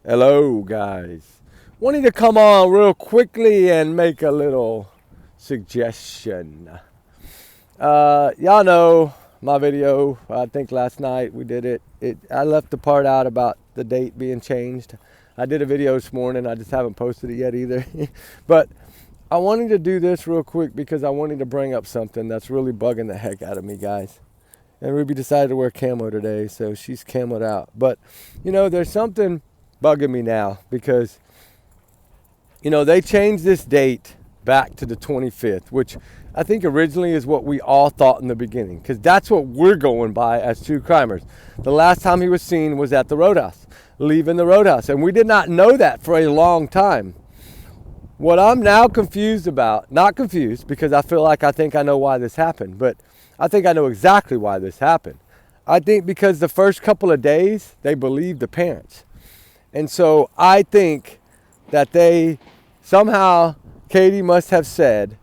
Hello, guys. Wanting to come on real quickly and make a little suggestion. Y'all know my video. I think last night we did it. I left the part out about the date being changed. I did a video this morning. I just haven't posted it yet either. But I wanted to do this real quick because I wanted to bring up something that's really bugging the heck out of me, guys. And Ruby decided to wear camo today, so she's camoed out. But, there's something bugging me now because, they changed this date back to the 25th, which I think originally is what we all thought in the beginning, because that's what we're going by as true crimers. The last time he was seen was at the Roadhouse, leaving the Roadhouse, and we did not know that for a long time. What I'm now confused about, not confused because I think I know why this happened, but I think I know exactly why this happened. I think because the first couple of days, they believed the parents. And so I think that somehow Katie must have said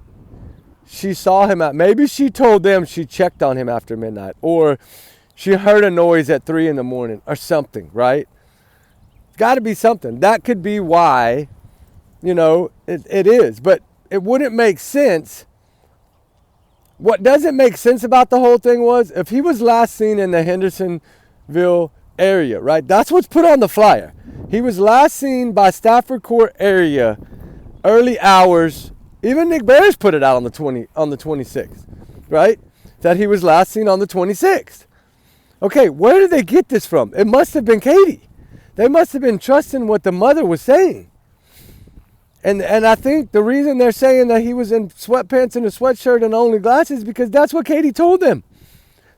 she saw him maybe she told them she checked on him after midnight, or she heard a noise at 3 a.m. or something, right? It's got to be something. That could be why, it is. But it wouldn't make sense. What doesn't make sense about the whole thing was if he was last seen in the Hendersonville area, right? That's what's put on the flyer. He was last seen by Stafford Court area, early hours. Even Nick Bears put it out on the 26th, right? That he was last seen on the 26th. Okay, where did they get this from? It must have been Katie. They must have been trusting what the mother was saying. And I think the reason they're saying that he was in sweatpants and a sweatshirt and only glasses is because that's what Katie told them.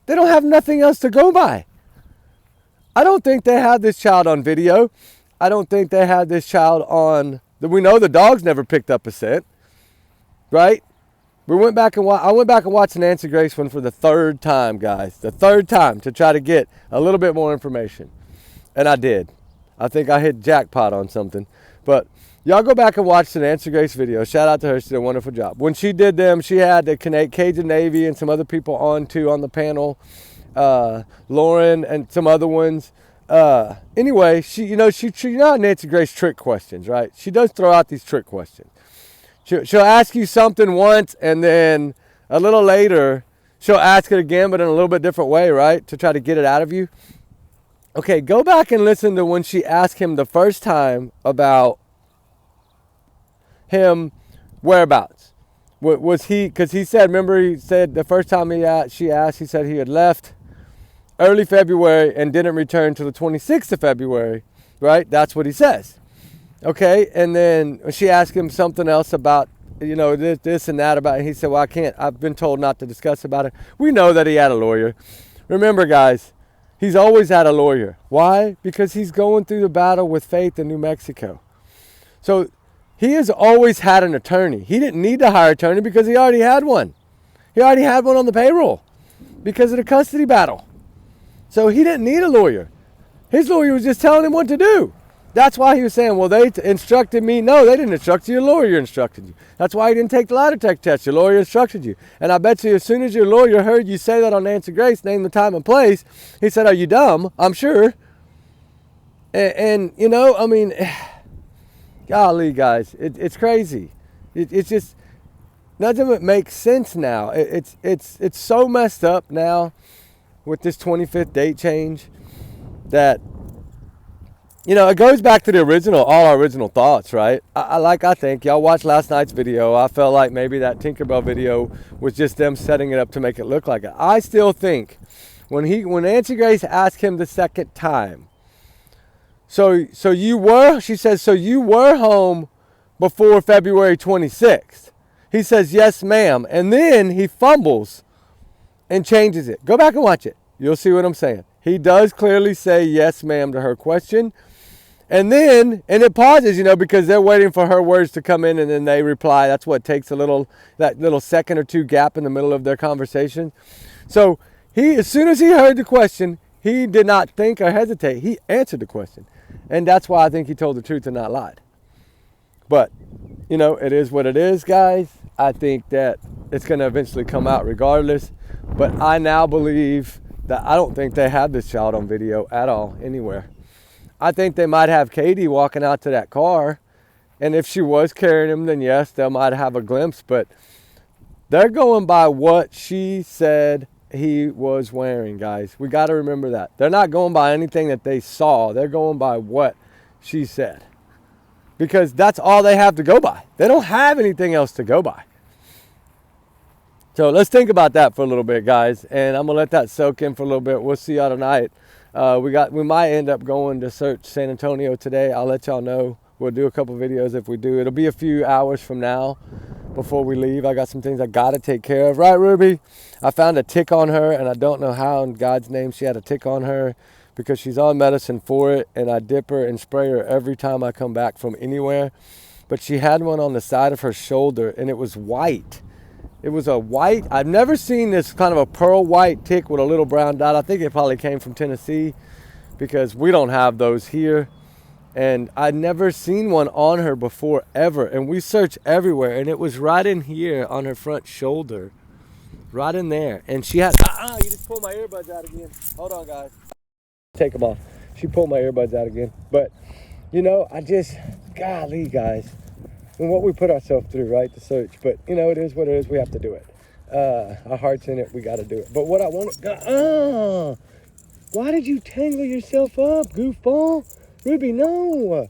They don't have nothing else to go by. I don't think they had this child on video. I don't think they had this child on. We know the dogs never picked up a scent, right? I went back and watched Nancy Grace one for the third time, guys. The third time to try to get a little bit more information. And I did. I think I hit jackpot on something. But y'all go back and watch the Nancy Grace video. Shout out to her. She did a wonderful job. When she did them, she had the Cajun Navy and some other people on too on the panel. Lauren and some other ones. Anyway, she how Nancy Grace trick questions, right? She does throw out these trick questions. She'll ask you something once, and then a little later, she'll ask it again, but in a little bit different way, right? To try to get it out of you. Okay, go back and listen to when she asked him the first time about him whereabouts. Was he, because he said, remember he said the first time she asked, he said he had left early February and didn't return till the 26th of February, right? That's what he says. Okay, and then she asked him something else about, this and that about it. He said, well, I can't. I've been told not to discuss about it. We know that he had a lawyer. Remember, guys, he's always had a lawyer. Why? Because he's going through the battle with Faith in New Mexico. So he has always had an attorney. He didn't need to hire an attorney because he already had one. He already had one on the payroll because of the custody battle. So he didn't need a lawyer. His lawyer was just telling him what to do. That's why he was saying, well, they instructed me. No, they didn't instruct you. Your lawyer instructed you. That's why he didn't take the lie detector test. Your lawyer instructed you. And I bet you as soon as your lawyer heard you say that on Nancy Grace, name the time and place, he said, are you dumb? I'm sure. And golly, guys, it's crazy. It's just doesn't make sense now. It's so messed up now with this 25th date change that, it goes back to all our original thoughts, right? I think y'all watched last night's video. I felt like maybe that Tinkerbell video was just them setting it up to make it look like it. I still think when Nancy Grace asked him the second time, she says, so you were home before February 26th. He says, yes, ma'am. And then he fumbles and changes it. Go back and watch it. You'll see what I'm saying. He does clearly say yes, ma'am to her question. And it pauses, because they're waiting for her words to come in and then they reply. That's what takes that little second or two gap in the middle of their conversation. So as soon as he heard the question, he did not think or hesitate. He answered the question. And that's why I think he told the truth and not lied. But, it is what it is, guys. I think that it's going to eventually come out regardless. But I now believe that I don't think they have this child on video at all, anywhere. I think they might have Katie walking out to that car. And if she was carrying him, then yes, they might have a glimpse. But they're going by what she said he was wearing, guys. We got to remember that. They're not going by anything that they saw. They're going by what she said. Because that's all they have to go by. They don't have anything else to go by. So let's think about that for a little bit, guys. And I'm going to let that soak in for a little bit. We'll see y'all tonight. We might end up going to search San Antonio today. I'll let y'all know. We'll do a couple videos if we do. It'll be a few hours from now before we leave. I got some things I got to take care of. Right, Ruby? I found a tick on her, and I don't know how in God's name she had a tick on her because she's on medicine for it, and I dip her and spray her every time I come back from anywhere. But she had one on the side of her shoulder, and it was white. It was a white. I've never seen this kind of a pearl white tick with a little brown dot. I think it probably came from Tennessee because we don't have those here. And I'd never seen one on her before, ever. And we searched everywhere, and it was right in here on her front shoulder. Right in there. And she had, you just pulled my earbuds out again. Hold on, guys. Take them off. She pulled my earbuds out again. But, you know, golly, guys. And what we put ourselves through, right, to search. But, you know, it is what it is. We have to do it. Our heart's in it. We got to do it. But what I want to, why did you tangle yourself up, goofball? Ruby, no.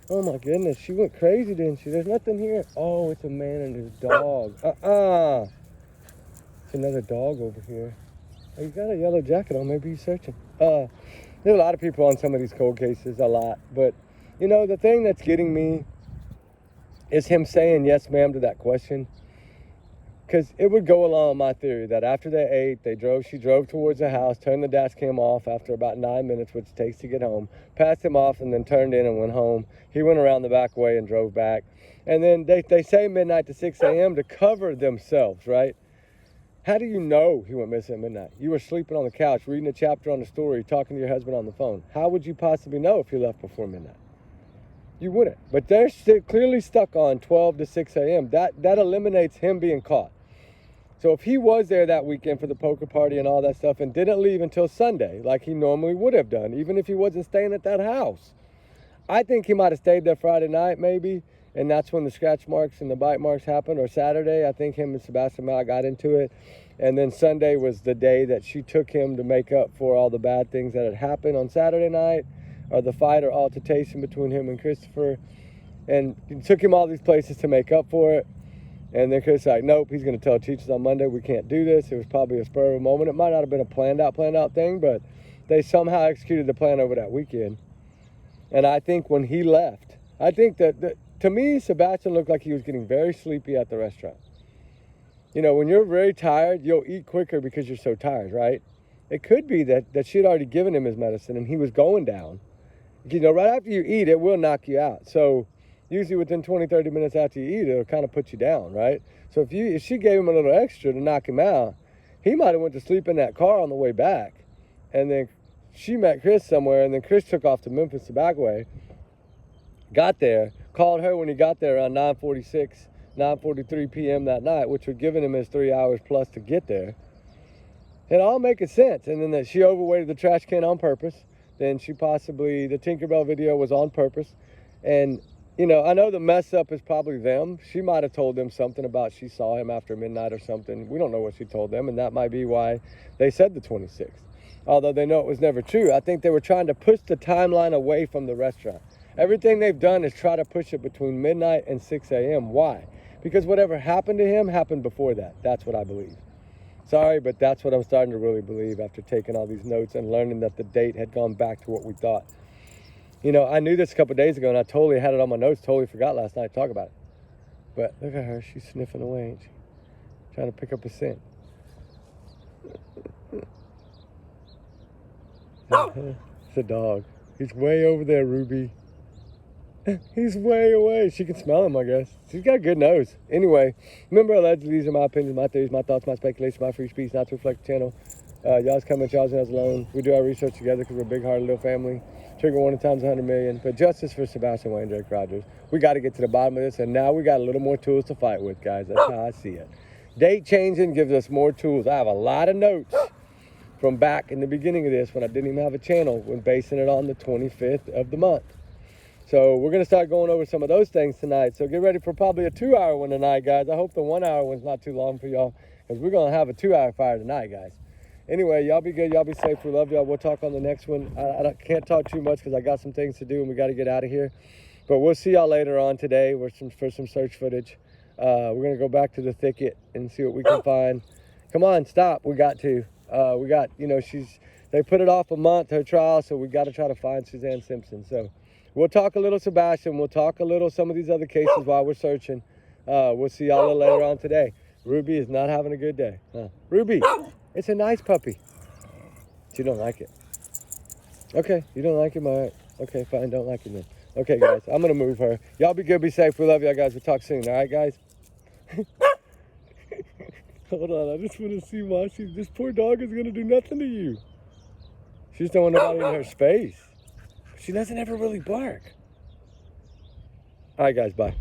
Oh, my goodness. She went crazy, didn't she? There's nothing here. Oh, it's a man and his dog. It's another dog over here. Oh, you got a yellow jacket on. Maybe he's searching. There's a lot of people on some of these cold cases, a lot. But, you know, the thing that's getting me is him saying yes, ma'am, to that question. Because it would go along with my theory that after they ate, she drove towards the house, turned the dash cam off after about 9 minutes, which it takes to get home, passed him off, and then turned in and went home. He went around the back way and drove back. And then they say midnight to 6 a.m. to cover themselves, right? How do you know he went missing at midnight? You were sleeping on the couch, reading a chapter on the story, talking to your husband on the phone. How would you possibly know if he left before midnight? You wouldn't. But they're clearly stuck on 12 to 6 a.m. That eliminates him being caught. So if he was there that weekend for the poker party and all that stuff and didn't leave until Sunday, like he normally would have done, even if he wasn't staying at that house, I think he might have stayed there Friday night maybe, and that's when the scratch marks and the bite marks happened. Or Saturday, I think him and Sebastian got into it. And then Sunday was the day that she took him to make up for all the bad things that had happened on Saturday night, or the fight or altercation between him and Christopher. And it took him all these places to make up for it. And then Chris was like, nope, he's going to tell teachers on Monday we can't do this. It was probably a spur of a moment. It might not have been a planned out thing, but they somehow executed the plan over that weekend. And I think when he left, I think that to me, Sebastian looked like he was getting very sleepy at the restaurant. You know, when you're very tired, you'll eat quicker because you're so tired, right? It could be that she had already given him his medicine and he was going down. You know, right after you eat, it will knock you out. So usually within 20, 30 minutes after you eat, it'll kind of put you down, right? So if she gave him a little extra to knock him out, he might have went to sleep in that car on the way back. And then she met Chris somewhere, and then Chris took off to Memphis the back way, got there, called her when he got there around 9:43 p.m. that night, which would give him his 3 hours plus to get there. It all making sense. And then that she overweighted the trash can on purpose. Then the Tinkerbell video was on purpose. And you know, I know the mess up is probably them. She might have told them something about she saw him after midnight or something. We don't know what she told them, and that might be why they said the 26th. Although they know it was never true. I think they were trying to push the timeline away from the restaurant. Everything they've done is try to push it between midnight and 6 a.m. Why? Because whatever happened to him happened before that. That's what I believe. Sorry, but that's what I'm starting to really believe after taking all these notes and learning that the date had gone back to what we thought. You know, I knew this a couple of days ago, and I totally had it on my notes, totally forgot last night to talk about it. But look at her, she's sniffing away, ain't she? Trying to pick up a scent. It's a dog. He's way over there, Ruby. He's way away. She can smell him, I guess. She's got a good nose. Anyway, remember, allegedly, these are my opinions, my theories, my thoughts, my speculations, my free speech, not to reflect the channel. Y'all's comments, y'all's alone. We do our research together because we're a big-hearted little family. Trigger warning times 100 million. But justice for Sebastian Wayne, Drake Rogers. We got to get to the bottom of this, and now we got a little more tools to fight with, guys. That's how I see it. Date changing gives us more tools. I have a lot of notes from back in the beginning of this when I didn't even have a channel, when basing it on the 25th of the month. So we're going to start going over some of those things tonight. So get ready for probably a 2-hour one tonight, guys. I hope the 1-hour one's not too long for y'all, because we're going to have a 2-hour fire tonight, guys. Anyway, y'all be good. Y'all be safe. We love y'all. We'll talk on the next one. I can't talk too much because I got some things to do and we got to get out of here. But we'll see y'all later on today for some search footage. We're going to go back to the thicket and see what we can find. Come on, stop. We got to. You know, they put it off a month, her trial, so we got to try to find Suzanne Simpson. So we'll talk a little Sebastian. We'll talk a little some of these other cases while we're searching. We'll see y'all a little later on today. Ruby is not having a good day. Ruby, it's a nice puppy. She don't like it. Okay, you don't like him? All right. Okay, fine. Don't like him then. Okay, guys, I'm going to move her. Y'all be good. Be safe. We love y'all, guys. We'll talk soon. All right, guys? Hold on. I just want to see why this poor dog is going to do nothing to you. She's don't want nobody in her space. She doesn't ever really bark. All right, guys. Bye.